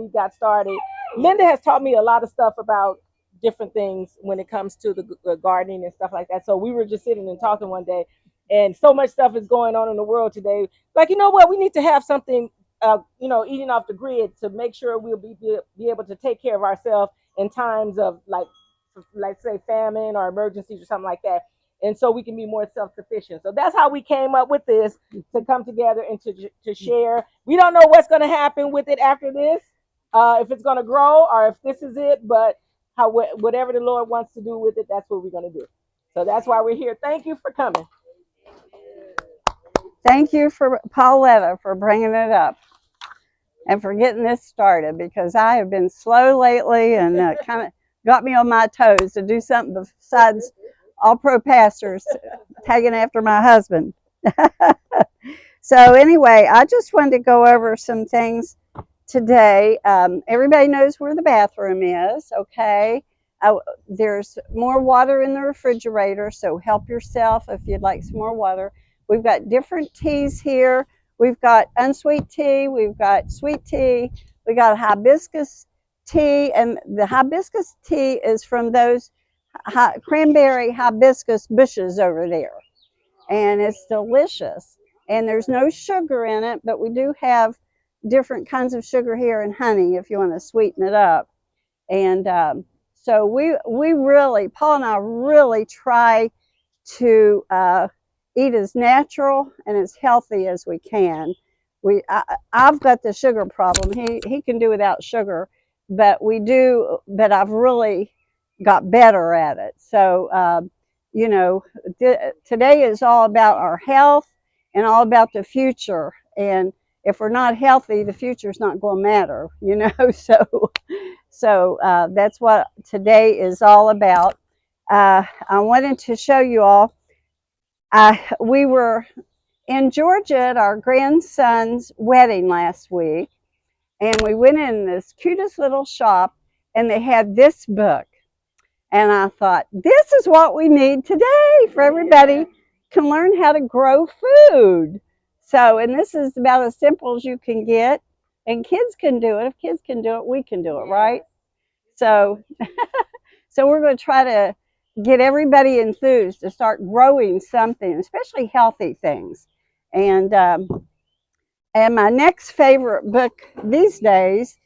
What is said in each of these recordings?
we got started. Linda has taught me a lot of stuff about different things when it comes to the gardening and stuff like that. So we were just sitting and talking one day, and so much stuff is going on in the world today. Like, you know what? We need to have something, eating off the grid to make sure we'll be able to take care of ourselves in times of like say famine or emergencies or something like that, and so we can be more self-sufficient. So that's how we came up with this, to come together and to share. We don't know what's going to happen with it after this, if it's going to grow or if this is it, but whatever the Lord wants to do with it, that's what we're going to do. So that's why we're here. Thank you for coming. Thank you for Pauletta for bringing it up and for getting this started, because I have been slow lately and kind of got me on my toes to do something besides all pro pastors tagging after my husband. So anyway, I just wanted to go over some things today. Everybody knows where the bathroom is, okay? There's more water in the refrigerator, so help yourself if you'd like some more water. We've got different teas here. We've got unsweet tea, we've got sweet tea, we got hibiscus tea, and the hibiscus tea is from those cranberry hibiscus bushes over there, and it's delicious. And there's no sugar in it, but we do have different kinds of sugar here and honey if you want to sweeten it up. And so we really, Paul and I really try to eat as natural and as healthy as we can. I've got the sugar problem. He can do without sugar, but I've really got better at it. So today is all about our health and all about the future. And if we're not healthy, the future's not going to matter, So that's what today is all about. I wanted to show you all. We were in Georgia at our grandson's wedding last week, and we went in this cutest little shop, and they had this book. And I thought, this is what we need today for everybody can learn how to grow food. So, and this is about as simple as you can get, and kids can do it. If kids can do it, we can do it, right? So, so we're going to try to get everybody enthused to start growing something, especially healthy things. And my next favorite book these days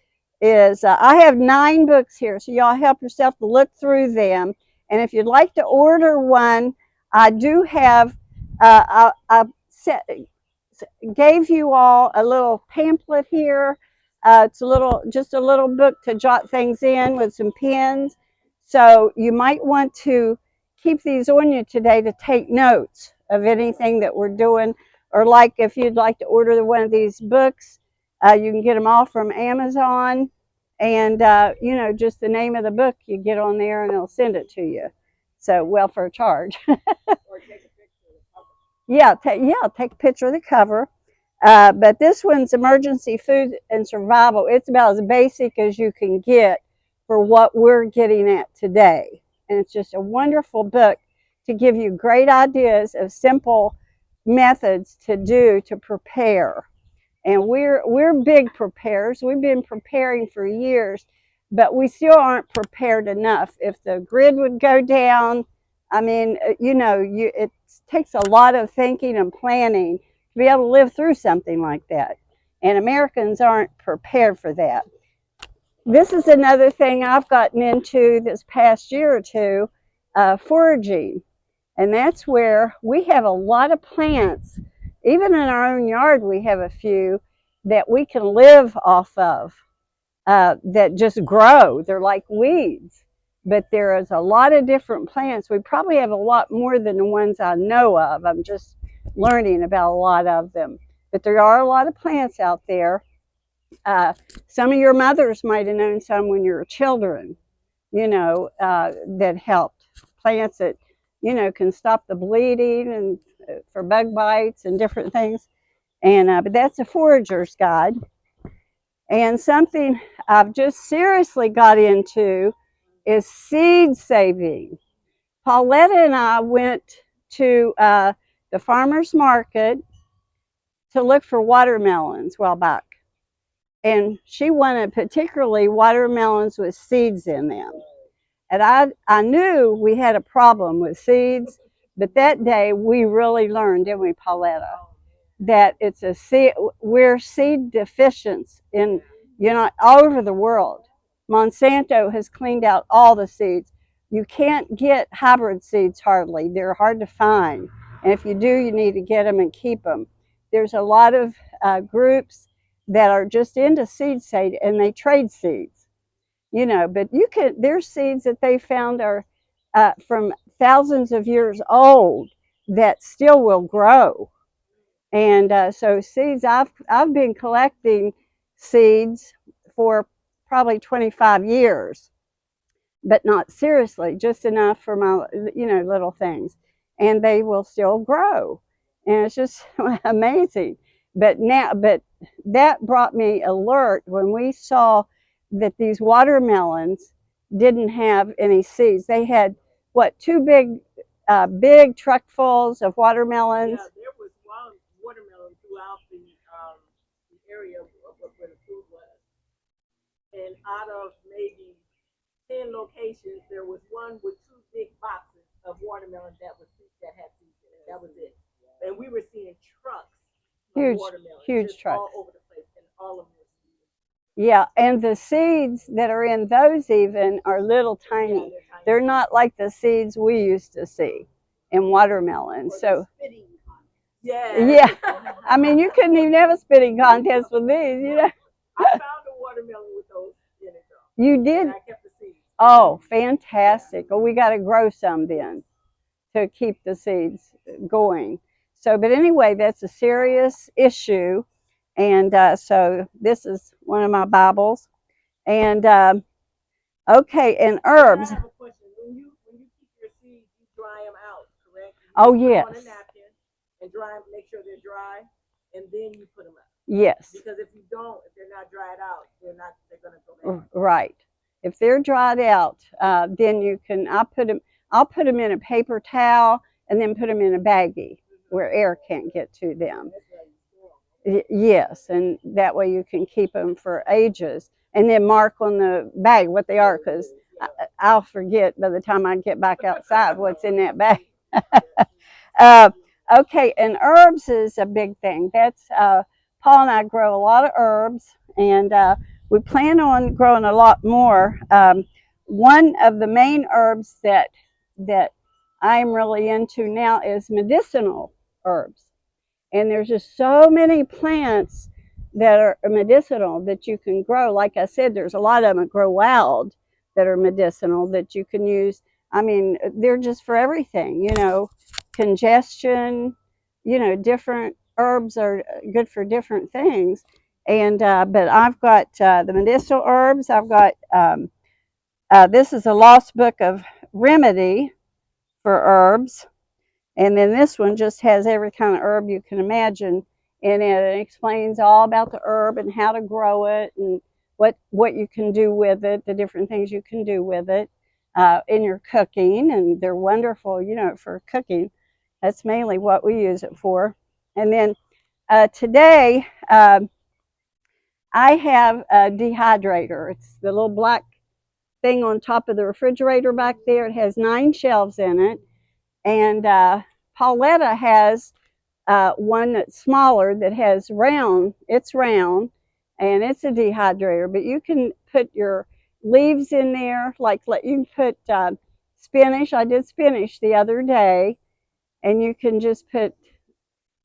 is I have 9 books here, so y'all help yourself to look through them. And if you'd like to order one, I do have I gave you all a little pamphlet here. It's just a little book to jot things in with some pens. So you might want to keep these on you today to take notes of anything that we're doing. Or like if you'd like to order one of these books, you can get them all from Amazon. And, just the name of the book you get on there and they'll send it to you. So, well, for a charge. Or take a picture of the cover. Take a picture of the cover. But this one's Emergency Food and Survival. It's about as basic as you can get for what we're getting at today. And it's just a wonderful book to give you great ideas of simple methods to prepare. And we're big preparers. We've been preparing for years, but we still aren't prepared enough. If the grid would go down, I mean, it takes a lot of thinking and planning to be able to live through something like that. And Americans aren't prepared for that. This is another thing I've gotten into this past year or two, foraging. And that's where we have a lot of plants. Even in our own yard, we have a few that we can live off of that just grow. They're like weeds. But there is a lot of different plants. We probably have a lot more than the ones I know of. I'm just learning about a lot of them. But there are a lot of plants out there. Some of your mothers might have known some when you were children, that helped. Plants that, can stop the bleeding and for bug bites and different things. And but that's a forager's guide. And something I've just seriously got into is seed saving. Pauletta and I went to the farmer's market to look for watermelons a while back. and she wanted particularly watermelons with seeds in them. And I knew we had a problem with seeds, but that day we really learned, didn't we, Pauletta, that it's a seed, we're seed deficient in, all over the world. Monsanto has cleaned out all the seeds. You can't get hybrid seeds hardly. They're hard to find. And if you do, you need to get them and keep them. There's a lot of groups that are just into seed and they trade seeds, but there's seeds that they found are from thousands of years old that still will grow. And so seeds, I've been collecting seeds for probably 25 years, but not seriously, just enough for my, little things. And they will still grow. And it's just amazing. But that brought me alert when we saw that these watermelons didn't have any seeds. They had, two big truckfuls of watermelons. Yeah, there was one watermelon throughout the area of where the food was. And out of maybe 10 locations, there was one with 2 big boxes of watermelon that had seeds in it. That was it. And we were seeing trucks of watermelon huge trucks all over the place, and all of them. Yeah, and the seeds that are in those even are little tiny. Yeah, they're not like the seeds we used to see in watermelons. So yeah, I mean, you couldn't even have a spitting contest with these, I found a watermelon with those in it, though. You did? And I kept the seeds. Oh, fantastic. Well, we got to grow some then to keep the seeds going. So, but anyway, that's a serious issue. And so this is one of my Bibles. And okay, and herbs. I have a question. When you keep your seeds, you dry them out, correct? Oh, yes. On a napkin and dry them, make sure they're dry, and then you put them up. Yes. Because if you don't, if they're not dried out, they're going to go bad. Right. If they're dried out, then you can. I'll put them in a paper towel and then put them in a baggie where air can't get to them. Yes, and that way you can keep them for ages, and then mark on the bag what they are, because I'll forget by the time I get back outside what's in that bag. Okay, and herbs is a big thing. That's Paul and I grow a lot of herbs, and we plan on growing a lot more. One of the main herbs that I'm really into now is medicinal herbs. And there's just so many plants that are medicinal that you can grow. Like I said, there's a lot of them that grow wild that are medicinal that you can use. I mean, they're just for everything, congestion, different herbs are good for different things. And, but I've got the medicinal herbs. I've got, this is a lost book of remedy for herbs. And then this one just has every kind of herb you can imagine in it. It explains all about the herb and how to grow it and what you can do with it, the different things you can do with it in your cooking. And they're wonderful, for cooking. That's mainly what we use it for. And then today, I have a dehydrator. It's the little black thing on top of the refrigerator back there. It has 9 shelves in it. And Pauletta has one that's smaller that has round. It's round, and it's a dehydrator. But you can put your leaves in there, like you can put spinach. I did spinach the other day, and you can just put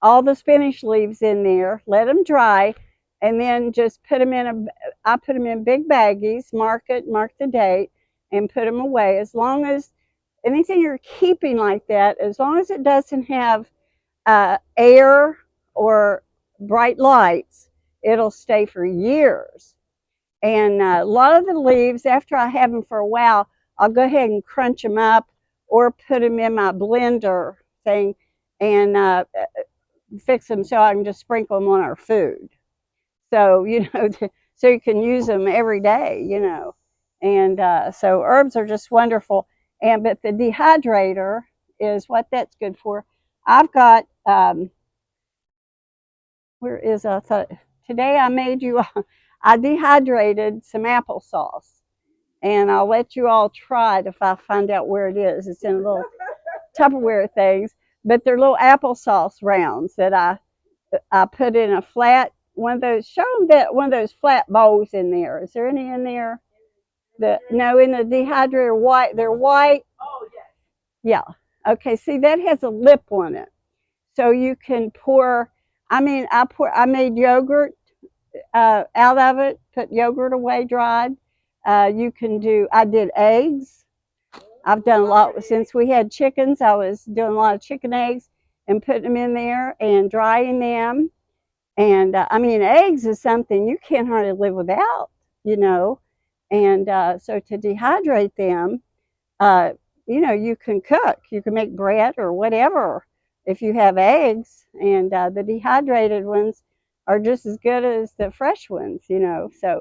all the spinach leaves in there, let them dry, and then just put them I put them in big baggies, mark the date, and put them away. As long as anything you're keeping like that, as long as it doesn't have air or bright lights, it'll stay for years. And a lot of the leaves, after I have them for a while, I'll go ahead and crunch them up or put them in my blender thing and fix them so I can just sprinkle them on our food. So, so you can use them every day, And so herbs are just wonderful. But the dehydrator is what that's good for. I've got, where is I thought, today I made you, I dehydrated some applesauce, and I'll let you all try it if I find out where it is. It's in little Tupperware things, but they're little applesauce rounds that I put in a flat one of those. Show them that one of those flat bowls in there. Is there any in there? No, in the dehydrator white. They're white. Oh yes. Yeah. Okay. See, that has a lip on it, so you can pour. I made yogurt out of it. Put yogurt away dried. You can do. I did eggs. I've done a lot since we had chickens. I was doing a lot of chicken eggs and putting them in there and drying them. And eggs is something you can't hardly live without, you know. And so to dehydrate them, uh, you can cook, you can make bread or whatever if you have eggs. And the dehydrated ones are just as good as the fresh ones, you know. So,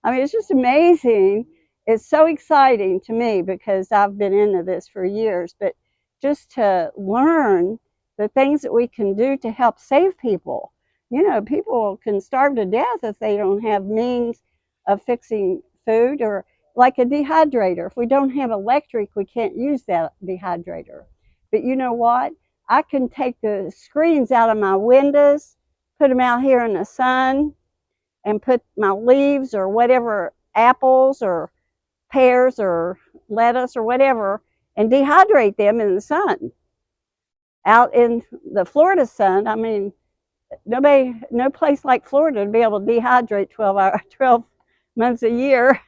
it's just amazing. It's so exciting to me because I've been into this for years, but just to learn the things that we can do to help save people. People can starve to death if they don't have means of fixing food, or like a dehydrator. If we don't have electric, we can't use that dehydrator. But you know what? I can take the screens out of my windows, put them out here in the sun, and put my leaves or whatever, apples or pears or lettuce or whatever, and dehydrate them in the sun. Out in the Florida sun, no place like Florida to be able to dehydrate 12 months a year.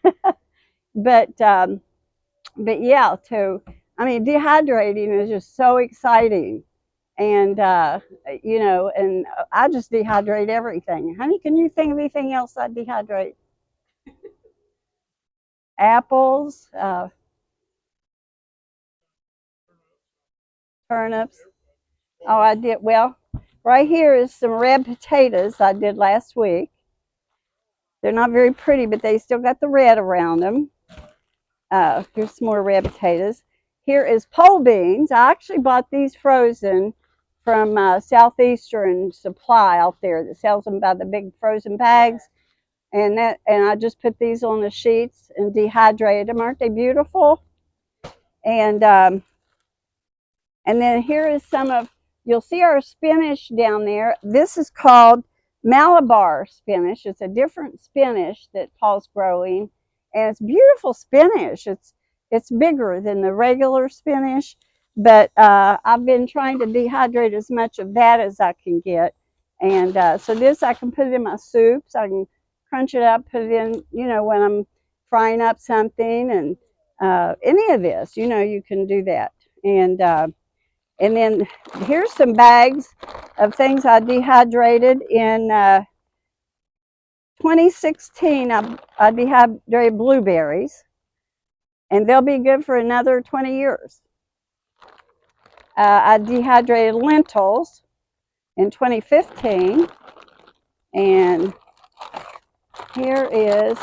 but yeah, dehydrating is just so exciting. And and I just dehydrate everything. Honey, can you think of anything else I dehydrate? Apples, turnips. Oh, I did. Well, right here is some red potatoes I did last week. They're not very pretty, but they still got the red around them. Here's some more red potatoes. Here is pole beans. I actually bought these frozen from Southeastern Supply out there that sells them by the big frozen bags. And I just put these on the sheets and dehydrated them. Aren't they beautiful? And then here is you'll see our spinach down there. This is called Malabar spinach. It's a different spinach that Paul's growing, and it's beautiful spinach. It's bigger than the regular spinach, but I've been trying to dehydrate as much of that as I can get. And so this, I can put it in my soups. I can crunch it up, put it in, when I'm frying up something, and any of this, you can do that. And then here's some bags of things I dehydrated in 2016. I dehydrated blueberries, and they'll be good for another 20 years. I dehydrated lentils in 2015, and here is,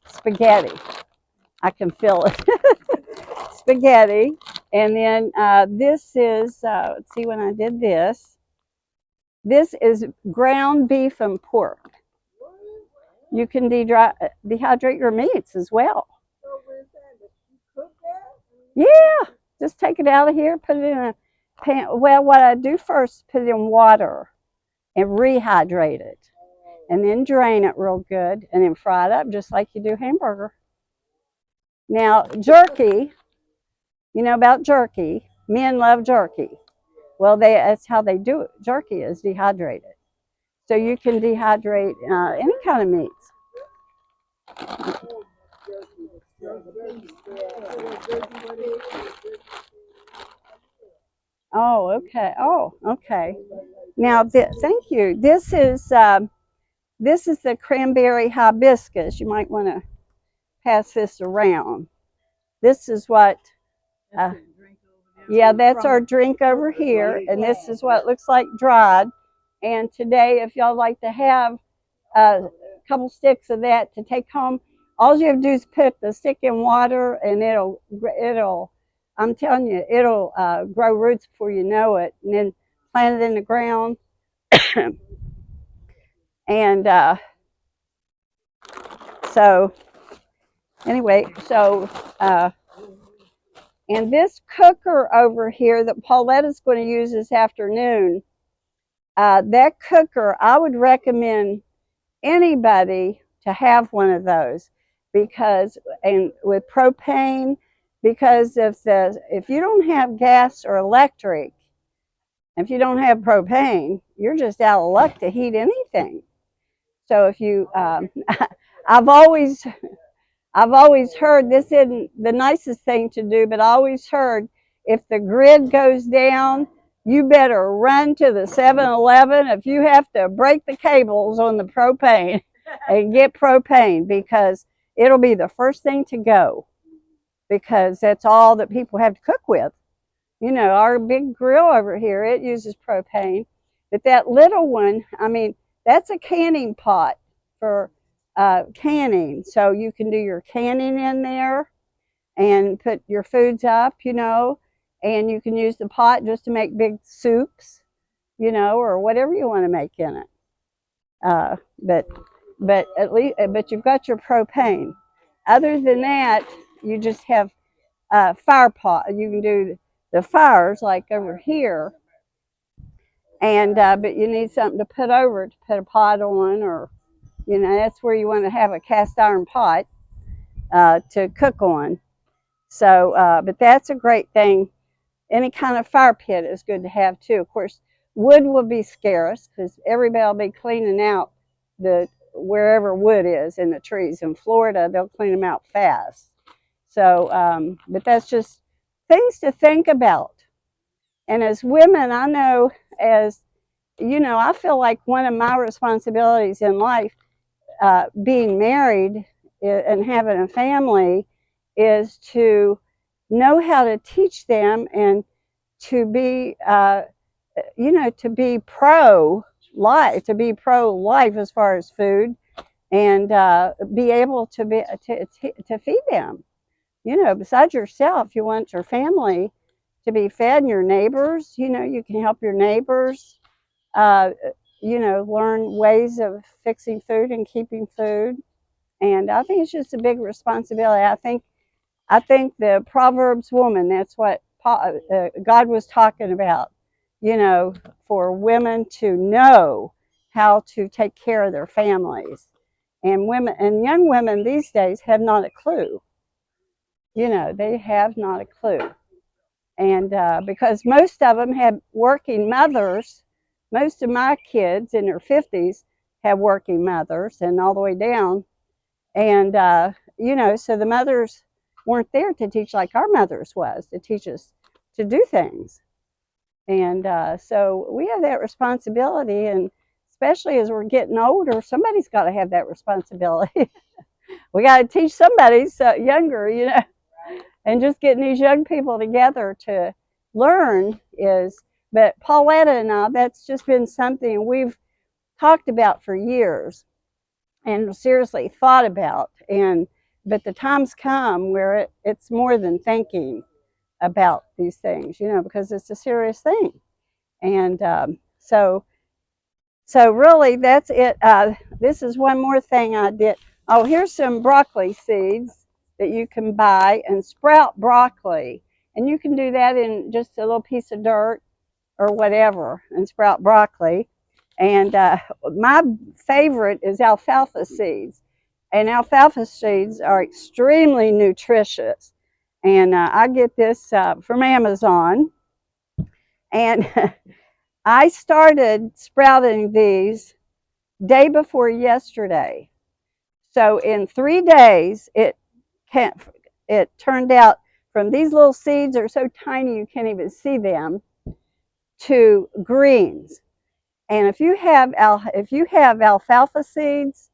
spaghetti. I can feel it. Spaghetti. And then this is, let's see when I did this. This is ground beef and pork. You can dehydrate your meats as well. Yeah, just take it out of here, put it in a pan. Well, what I do first, put it in water and rehydrate it, and then drain it real good, and then fry it up just like you do hamburger. Now, jerky, you know about jerky. Men love jerky. Well, that's how they do it. Jerky is dehydrated. So you can dehydrate any kind of meats. Oh, okay. Oh, okay. Now, thank you. This is the cranberry hibiscus. You might want to pass this around. This is what, yeah, that's our drink over here, and this is what it looks like dried. And today, if y'all like to have a couple sticks of that to take home, all you have to do is put the stick in water, and it'll I'm telling you, it'll grow roots before you know it, and then plant it in the ground. And so anyway, and this cooker over here that Pauletta's going to use this afternoon, that cooker, I would recommend anybody to have one of those, because, and with propane, because if you don't have gas or electric, if you don't have propane, you're just out of luck to heat anything. So if you, I've always heard, this isn't the nicest thing to do, but I always heard, if the grid goes down, you better run to the 7-Eleven if you have to break the cables on the propane and get propane, because it'll be the first thing to go, because that's all that people have to cook with. You know, our big grill over here, it uses propane, but that little one, I mean, that's a canning pot for canning. So you can do your canning in there and put your foods up, you know, and you can use the pot just to make big soups, you know, or whatever you want to make in it. But at least, but you've got your propane. Other than that, you just have fire pot. You can do the fires like over here, and but you need something to put over it, to put a pot on, or you know, that's where you want to have a cast iron pot to cook on. So, but that's a great thing. Any kind of fire pit is good to have too. Of course, wood will be scarce because everybody will be cleaning out the wherever wood is in the trees. In Florida, they'll clean them out fast. So, but that's just things to think about. And as women, I know, as you know, I feel like one of my responsibilities in life, being married and having a family, is to know how to teach them and to be, you know, to be pro-life, as far as food, and be able to feed them. You know, besides yourself, you want your family to be fed, and your neighbors. You know, you can help your neighbors. You know, learn ways of fixing food and keeping food. And I think it's just a big responsibility. I think the Proverbs woman, that's what God was talking about, you know, for women to know how to take care of their families. And women and young women these days have not a clue. You know, they have not a clue. And because most of them have working mothers, most of my kids in their 50s have working mothers and all the way down. And, you know, so the mothers weren't there to teach like our mothers was, to teach us to do things. And so we have that responsibility, and especially as we're getting older, somebody's got to have that responsibility. We got to teach somebody younger, you know, and just getting these young people together to learn is, but Pauletta and I, that's just been something we've talked about for years and seriously thought about. And but the time's come where it's more than thinking about these things, you know, because it's a serious thing. And so really, that's it. This is one more thing I did. Oh, here's some broccoli seeds that you can buy and sprout broccoli. And you can do that in just a little piece of dirt or whatever and sprout broccoli. And my favorite is alfalfa seeds. And alfalfa seeds are extremely nutritious. And I get this from Amazon. And I started sprouting these day before yesterday. So in 3 days, it turned out from these little seeds are so tiny you can't even see them, to greens. And if you have alfalfa seeds,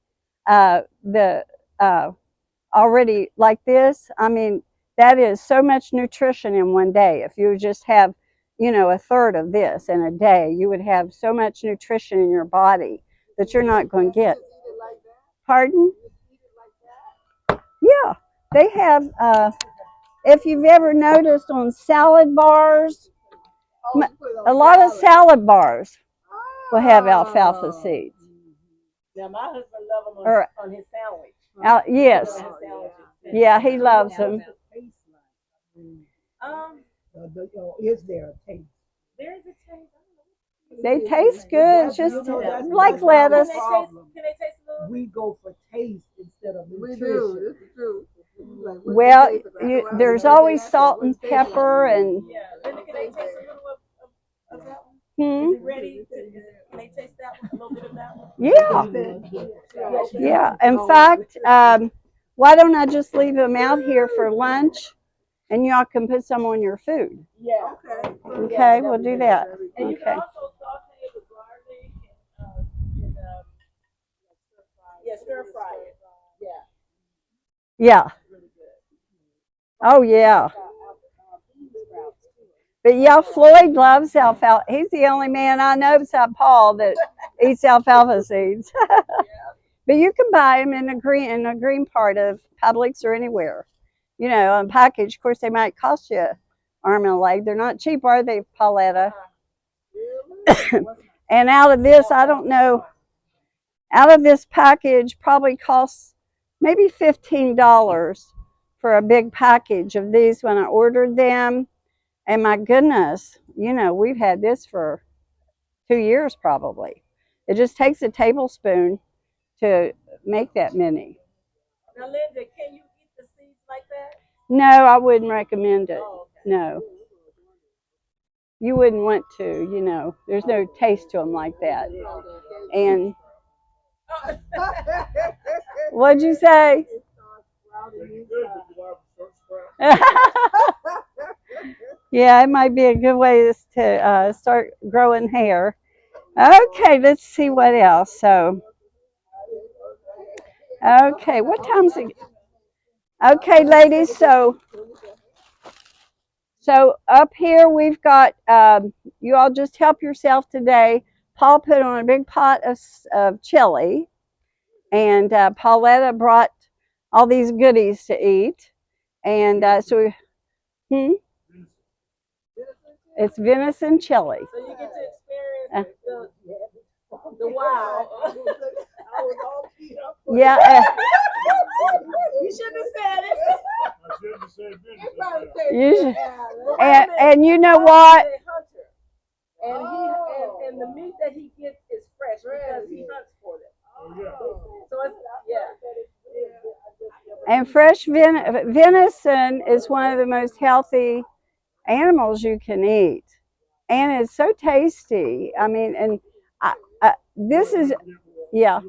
already like this, I mean, that is so much nutrition in one day. If you just have, you know, a third of this in a day, you would have so much nutrition in your body that you're not going to get. Pardon? Yeah, they have. If you've ever noticed on salad bars, a lot of salad bars will have alfalfa seeds. Now my husband loves them Or on his sandwich. yes, On his sandwiches. yeah, he loves them. Is there a taste? There is a taste. They taste good, That's- just you know, that's- like that's our lettuce. problem. Can they taste a little? We go for taste instead of We nutrition. do. This is true. Like, what Well, does it taste like? Well, there's they always ask salt what and it tastes like. pepper and Yeah. Linda, can they taste a little of that one? hmm, Is it ready? Can they taste that one? A little bit of that one? yeah, yeah. In fact, why don't I just leave them out here for lunch, and y'all can put some on your food? Yeah. Okay. Okay, we'll do that. And you Okay. can also saute it with garlic and yeah, stir fry it. Yeah. Yeah. Really good. Oh yeah. But yeah, Floyd loves alfalfa. He's the only man I know besides Paul that eats alfalfa seeds. But you can buy them in a green part of Publix or anywhere. You know, on package. Of course, they might cost you an arm and a leg. They're not cheap, are they, Pauletta? And out of this, I don't know. Out of this package, probably costs maybe $15 for a big package of these when I ordered them. And my goodness, you know, we've had this for 2 years probably. It just takes a tablespoon to make that many. Now, Linda, can you eat the seeds like that? No, I wouldn't recommend it. Oh, okay. No. You wouldn't want to, you know. There's no taste to them like that. And what'd you say? Yeah, it might be a good way to start growing hair. Okay, let's see what else. So, okay, what time's it? Okay, ladies, so up here we've got, you all just help yourself today. Paul put on a big pot of chili, and Pauletta brought all these goodies to eat. And it's venison chili. So you get to experience the wow. Yeah. You shouldn't have said it. You should, and you know what? And the meat that he gets is fresh because he hunts for them. So it's And fresh venison is one of the most healthy animals you can eat, and it's so tasty. I mean, and this is, yeah.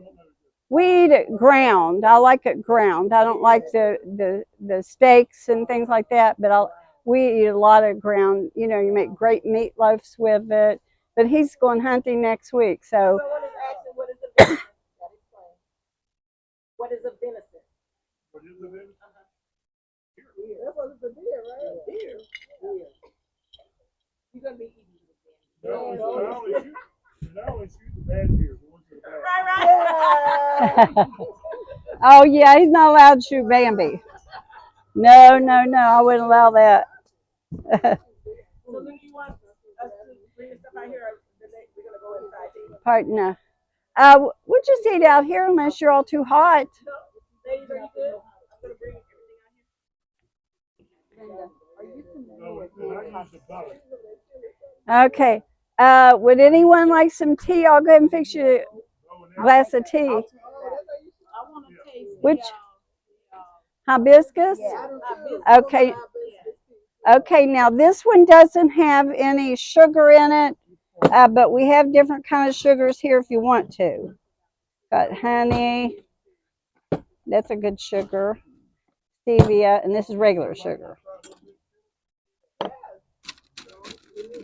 We eat it ground. I like it ground. I don't like the steaks and things like that, but we eat a lot of ground. You know, you make great meatloafs with it. But he's going hunting next week, so. Someone is asking, what is a venison? What is a venison? What is the venison? That's what it's a deer, right? Deer. You're gonna be eating the I only shoot the bad deer. The ones that are bad. Right. Oh yeah, he's not allowed to shoot Bambi. No, I wouldn't allow that. So then you want us to bring the stuff out here, or we're gonna go inside to eat? Pardon. We'll just eat out here unless you're all too hot. No, ladies, are you good? I'm gonna bring everything out here. No, and I use the butter. Okay. Would anyone like some tea? I'll go ahead and fix you a glass of tea. I want to taste Which hibiscus? Okay. Okay, now this one doesn't have any sugar in it, but we have different kind of sugars here if you want to. Got honey, that's a good sugar, stevia, and this is regular sugar. You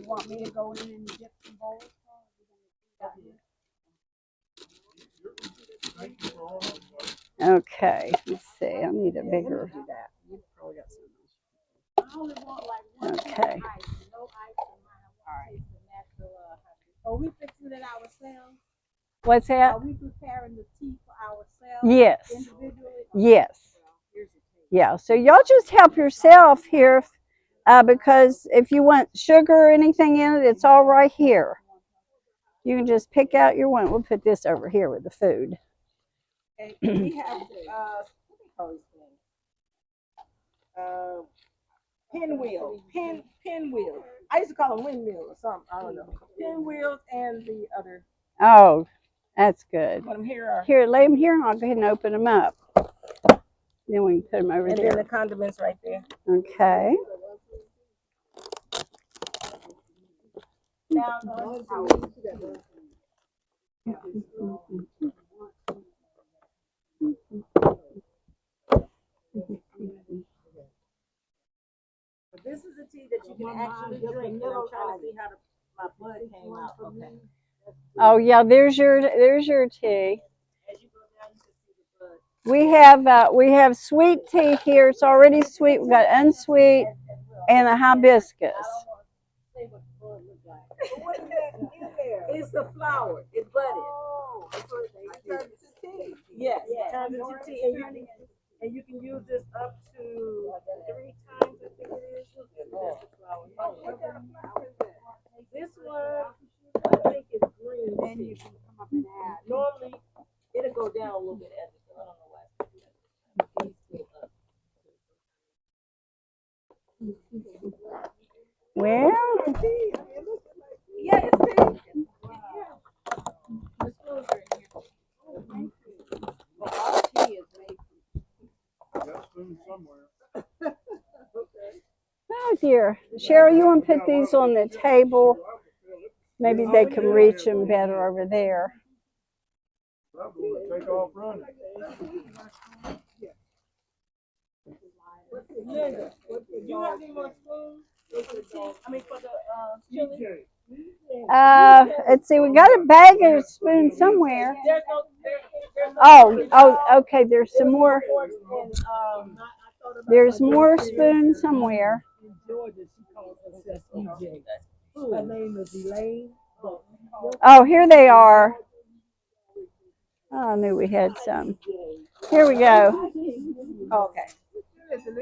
want me to go in and get some bowls? Okay, let's see, I need a bigger. Okay. Are we fixing it ourselves? What's that? Are we preparing the tea for ourselves? Yes. Individually? Yes. Here's the tea. Yeah, so y'all just help yourself here because if you want sugar or anything in it, it's all right here. You can just pick out your one. We'll put this over here with the food. And we have what do you call these things? Pinwheels. I used to call them windmills or something. I don't know. Pinwheels and the other. Oh, that's good. Put them here. Here, lay them here, and I'll go ahead and open them up. Then we can put them over And there. then the condiments right there. Okay. Now, this is a tea that you can actually drink. And I'm trying to see how my blood came out. Okay. Oh yeah, there's your tea. As you go down, you can see the blood. We have sweet tea here. It's already sweet. We've got unsweet and a hibiscus. What is that in there? It's the flour. It's budded. Oh, so it turns to tea. Yes, it turns into tea, and you can use this up to 3 times. I think it is. That's the flour. What kind of flower is that? This one, I think it's green. Then you can come up and add. Normally, it'll go down a little bit as it goes. I don't know why. Well, Tea. I mean, it looks like tea. Yeah, it's tea. The spoon's right here. Well, all tea is made Got a spoon somewhere. oh dear. Cheryl, you want to put these on the table? Maybe they can reach them better over there. I'm gonna take off running. Linda, do you have any more spoons? For the tea? I mean, for the chili? Let's see. We got a bag of spoons somewhere. There's no Okay. There's some more. forks and, There's more spoons somewhere. In Georgia, she calls herself EJ. Her name is Elaine. Oh, here they are. Oh, I knew we had some. Here we go. okay.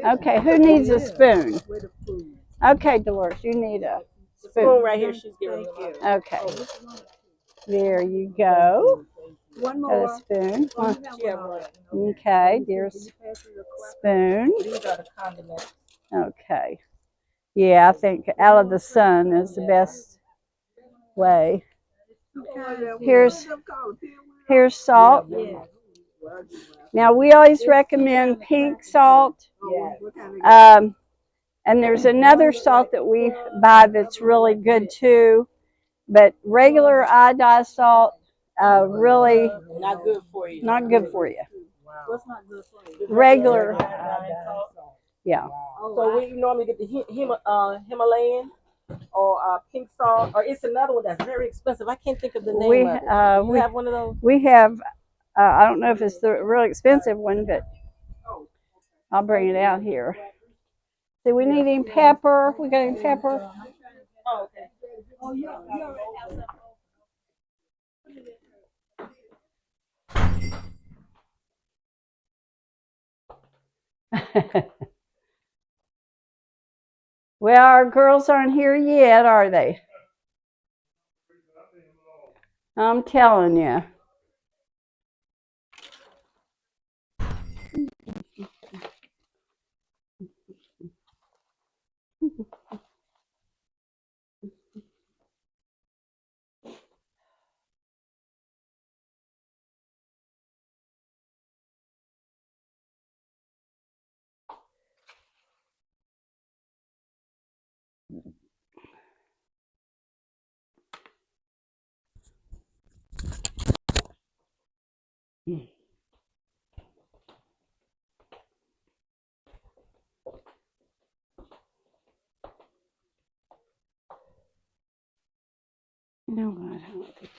Okay, who needs a spoon? With the food. Okay, Dolores, you need a Spoon spoon. right here, she's giving me. Okay. There you go. one Got a more. spoon. She have one. Okay, there's spoon. These are the condiments. Okay. Yeah, I think out of the sun is the best way. Here's salt. Yeah. Now we always recommend pink salt. Yeah. And there's another salt that we buy that's really good too. But regular iodized salt, really Not good for you. not good for you. What's not good for you? Regular, yeah. So we normally get the Himalayan or pink salt, or it's another one that's very expensive. I can't think of the name of it. You have one of those? We have, I don't know if it's the really expensive one, but I'll bring it out here. So we need any pepper. We got any pepper? Oh, okay. Oh, you already have some. Well, our girls aren't here yet, are they? I'm telling you. No, I don't think